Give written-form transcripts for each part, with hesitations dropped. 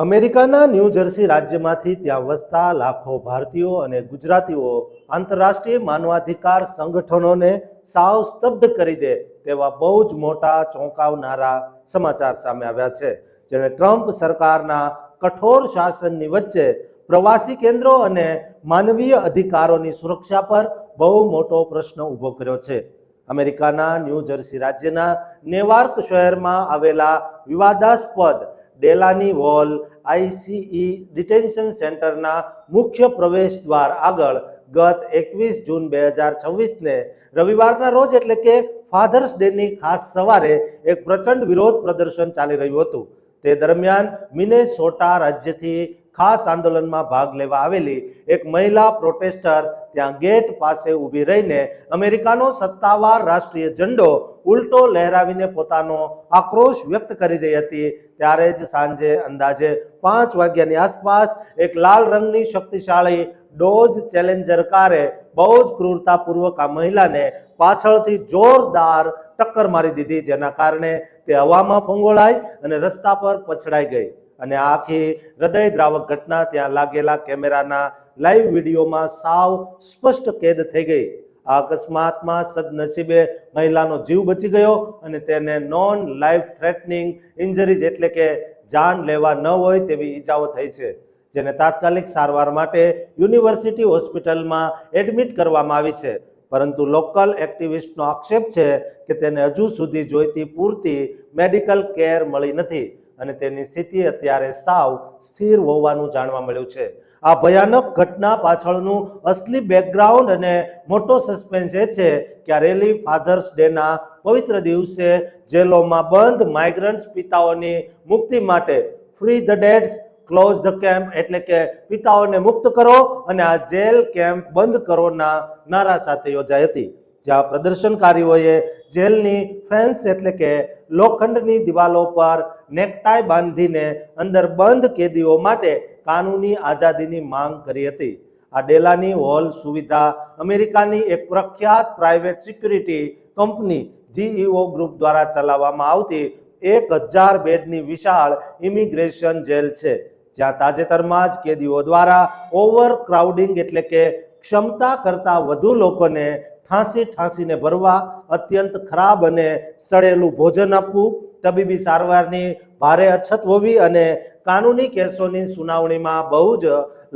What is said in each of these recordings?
અમેરિકાના new jersey રાજ્યમાંથી ત્યાં વસતા લાખો ભારતીયો અને ગુજરાતીઓ આંતરરાષ્ટ્રીય માનવાધિકાર સંગઠનોને સાવ સ્તબ્ધ કરી દે તેવા બહુ જ મોટા ચોંકાવનારા સમાચાર સામે આવ્યા છે, જેણે ટ્રમ્પ સરકારના કઠોર શાસનની વચ્ચે પ્રવાસી કેન્દ્રો અને માનવીય અધિકારોની સુરક્ષા પર બહુ મોટો પ્રશ્ન ઊભો કર્યો છે. અમેરિકાના ન્યૂ જર્સી રાજ્યના નેવાર્ક શહેરમાં આવેલા વિવાદાસ્પદ ડેલાની વોલ આઈસીઈ ડિટેન્શન સેન્ટરના મુખ્ય પ્રવેશ દ્વાર આગળ ગત 21 જૂન 2026ને રવિવારના રોજ એટલે કે ફાધર્સ ડેની ખાસ સવારે એક પ્રચંડ વિરોધ પ્રદર્શન ચાલી રહ્યું હતું. તે દરમિયાન મિનેસોટા રાજ્યથી ખાસ આંદોલનમાં ભાગ લેવા આવેલી એક મહિલા પ્રોટેસ્ટર ત્યાં ગેટ પાસે ઊભી રહીને અમેરિકાનો સત્તાવાર રાષ્ટ્રીય ઝંડો ઉલટો લહેરાવીને પોતાનો આક્રોશ વ્યક્ત કરી રહી હતી. ત્યારે જ સાંજે અંદાજે 5 વાગ્યાની આસપાસ એક લાલ રંગની શક્તિશાળી ડોજ ચેલેન્જર કારે બહુ જ ક્રૂરતાપૂર્વક આ મહિલાને પાછળથી જોરદાર ટક્કર મારી દીધી, જેના કારણે તે હવામાં ફંગોળાઈ અને રસ્તા પર પછડાઈ ગઈ. અને આ આખી હૃદયદ્રાવક ઘટના ત્યાં લાગેલા કેમેરાના લાઈવ વિડીયોમાં સાવ સ્પષ્ટ કેદ થઈ ગઈ. આ અકસ્માતમાં સદનસીબે મહિલાનો જીવ બચી ગયો અને તેને નોન લાઈફ થ્રેટનિંગ ઇન્જરીઝ એટલે કે જાન લેવા ન હોય તેવી ઈજાઓ થઈ છે, જેને તાત્કાલિક સારવાર માટે યુનિવર્સિટી હોસ્પિટલમાં એડમિટ કરવામાં આવી છે. પરંતુ લોકલ એક્ટિવિસ્ટનો આક્ષેપ છે કે તેને હજુ સુધી જોઈતી પૂરતી મેડિકલ કેર મળી નથી અને તેની સ્થિતિ અત્યારે સાવ સ્થિર હોવાનું જાણવા મળ્યું છે. આ ભયાનક ઘટના પાછળનું અસલી બેકગ્રાઉન્ડ અને મોટો સસ્પેન્સ એ છે કે આ રેલી ફાધર્સ ડેના પવિત્ર દિવસે જેલોમાં બંધ માઇગ્રન્ટ્સ પિતાઓની મુક્તિ માટે free the dads close the camp એટલે કે પિતાઓને મુક્ત કરો અને આ જેલ કેમ્પ બંધ કરોના નારા સાથે યોજાઈ હતી, જ્યાં પ્રદર્શનકારીઓએ જેલની ફેન્સ એટલે કે લોખંડની દિવાલો પર નેકટાઈ બાંધીને અંદર બંધ કેદીઓ માટે કાનૂની આઝાદીની માંગ કરી હતી. આ ડેલાની હોલ સુવિધા અમેરિકાની એક પ્રખ્યાત પ્રાઇવેટ સિક્યુરિટી કંપની જીઈઓ ગ્રુપ દ્વારા ચલાવવામાં આવતી 1000 બેડની વિશાળ ઇમિગ્રેશન જેલ છે, જ્યાં તાજેતરમાં જ કેદીઓ દ્વારા ઓવરક્રાઉડિંગ એટલે કે ક્ષમતા કરતાં વધુ લોકોને ઠાંસીને ભરવા, અત્યંત ખરાબ અને સડેલું ભોજન આપવું, તબીબી સારવારની ભારે અછત હોવી અને કાનૂની કેસોની સુનાવણીમાં બહુ જ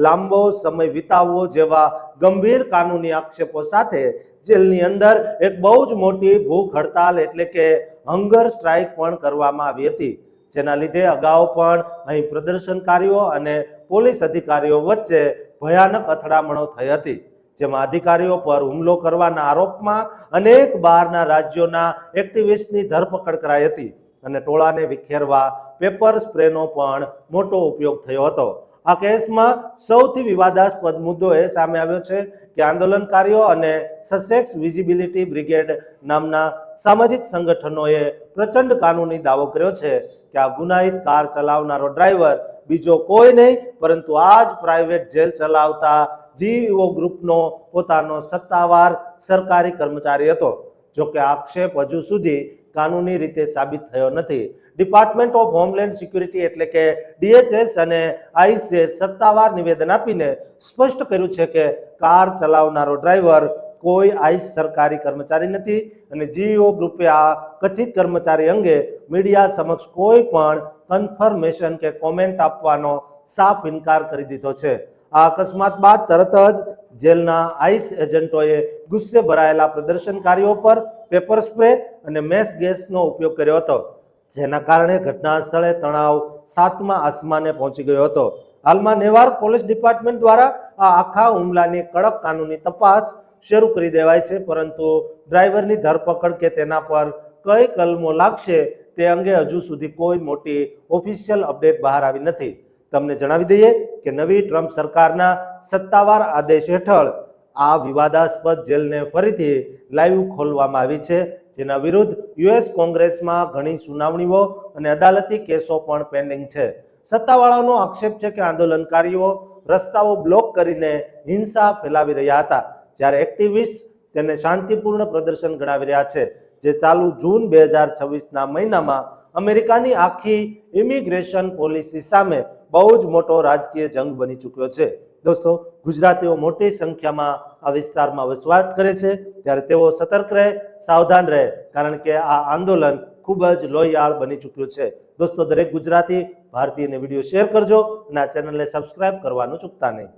લાંબો સમય વિતાવવો જેવા ગંભીર કાનૂની આક્ષેપો સાથે જેલની અંદર એક બહુ જ મોટી ભૂખ હડતાલ એટલે કે હંગર સ્ટ્રાઇક પણ કરવામાં આવી હતી, જેના લીધે અગાઉ પણ અહીં પ્રદર્શનકારીઓ અને પોલીસ અધિકારીઓ વચ્ચે ભયાનક અથડામણો થઈ હતી, જેમાં અધિકારીઓ પર હુમલો કરવાના આરોપમાં અનેક બહારના રાજ્યોના એક્ટિવિસ્ટની ધરપકડ કરાઈ હતી અને ટોળાને વિખેરવા પેપર સ્પ્રેનો પણ મોટો ઉપયોગ થયો હતો. આ કેસમાં સૌથી વિવાદાસ્પદ મુદ્દો એ સામે આવ્યો છે કે આંદોલનકારીઓ અને સસેક્સ વિઝિબિલિટી બ્રિગેડ નામના સામાજિક સંગઠનોએ પ્રચંડ કાનૂની દાવો કર્યો છે કે આ ગુનાહિત કાર ચલાવનારો ડ્રાઈવર બીજો કોઈ નહીં પરંતુ આ જ પ્રાઇવેટ જેલ ચલાવતા જીઈઓ ગ્રુપનો પોતાનો સત્તાવાર સરકારી કર્મચારી હતો. જોકે આક્ષેપ હજુ સુધી કાનૂની રીતે સાબિત થયો નથી. ડિપાર્ટમેન્ટ ઓફ હોમલેન્ડ સિક્યુરિટી એટલે કે ડીએચએસ અને આઈસીએ સત્તાવાર નિવેદન આપીને સ્પષ્ટ કર્યું છે કે કાર ચલાવનારો ડ્રાઈવર કોઈ આઈસ સરકારી કર્મચારી નથી અને જીઈઓ ગ્રુપે આ કથિત કર્મચારી અંગે મીડિયા સમક્ષ કોઈ પણ કન્ફર્મેશન કે કોમેન્ટ આપવાનો સાફ ઇનકાર કરી દીધો છે. આ અકસ્માત બાદ તરત જ જેલના આઈસ એજન્ટોએ ગુસ્સે ભરાયેલા પ્રદર્શનકારીઓ પર પેપર સ્પ્રે અને મેસ ગેસનો ઉપયોગ કર્યો હતો, જેના કારણે ઘટના સ્થળે તણાવ 7મા આસમાને પહોંચી ગયો હતો. હાલમાં નેવાર્ક પોલીસ ડિપાર્ટમેન્ટ દ્વારા આ આખા હુમલાની કડક કાનૂની તપાસ શરૂ કરી દેવાય છે, પરંતુ ડ્રાઈવરની ધરપકડ કે તેના પર કઈ કલમો લાગશે તે અંગે હજુ સુધી કોઈ મોટી ઓફિશિયલ અપડેટ બહાર આવી નથી. તમને જણાવી દઈએ કે નવી ટ્રમ્પ સરકારના સત્તાવાર આદેશ હેઠળ આ વિવાદાસ્પદ જેલને ફરીથી લાઈવ ખોલવામાં આવી છે, જેના વિરુદ્ધ યુએસ કોંગ્રેસમાં ઘણી સુનાવણીઓ અને અદાલતી કેસો પણ પેન્ડિંગ છે. સત્તાવાળાનો આક્ષેપ છે કે આંદોલનકારીઓ રસ્તાઓ બ્લોક કરીને હિંસા ફેલાવી રહ્યા હતા, જ્યારે એક્ટિવિસ્ટ તેને શાંતિપૂર્ણ પ્રદર્શન ગણાવી રહ્યા છે, જે ચાલુ જૂન 2026ના મહિનામાં અમેરિકાની આખી ઇમિગ્રેશન પોલિસી સામે બહુ જ મોટો રાજકીય જંગ બની ચૂક્યો છે. દોસ્તો, ગુજરાતીઓ મોટી સંખ્યામાં આ વિસ્તારમાં વસવાટ કરે છે, ત્યારે તેઓ સતર્ક રહે, સાવધાન રહે, કારણ કે આ આંદોલન ખૂબ જ લોહિયાળ બની ચૂક્યું છે. દોસ્તો, દરેક ગુજરાતી ભારતીયને વિડીયો શેર કરજો અને આ ચેનલને સબસ્ક્રાઇબ કરવાનું ચૂકતા નહીં.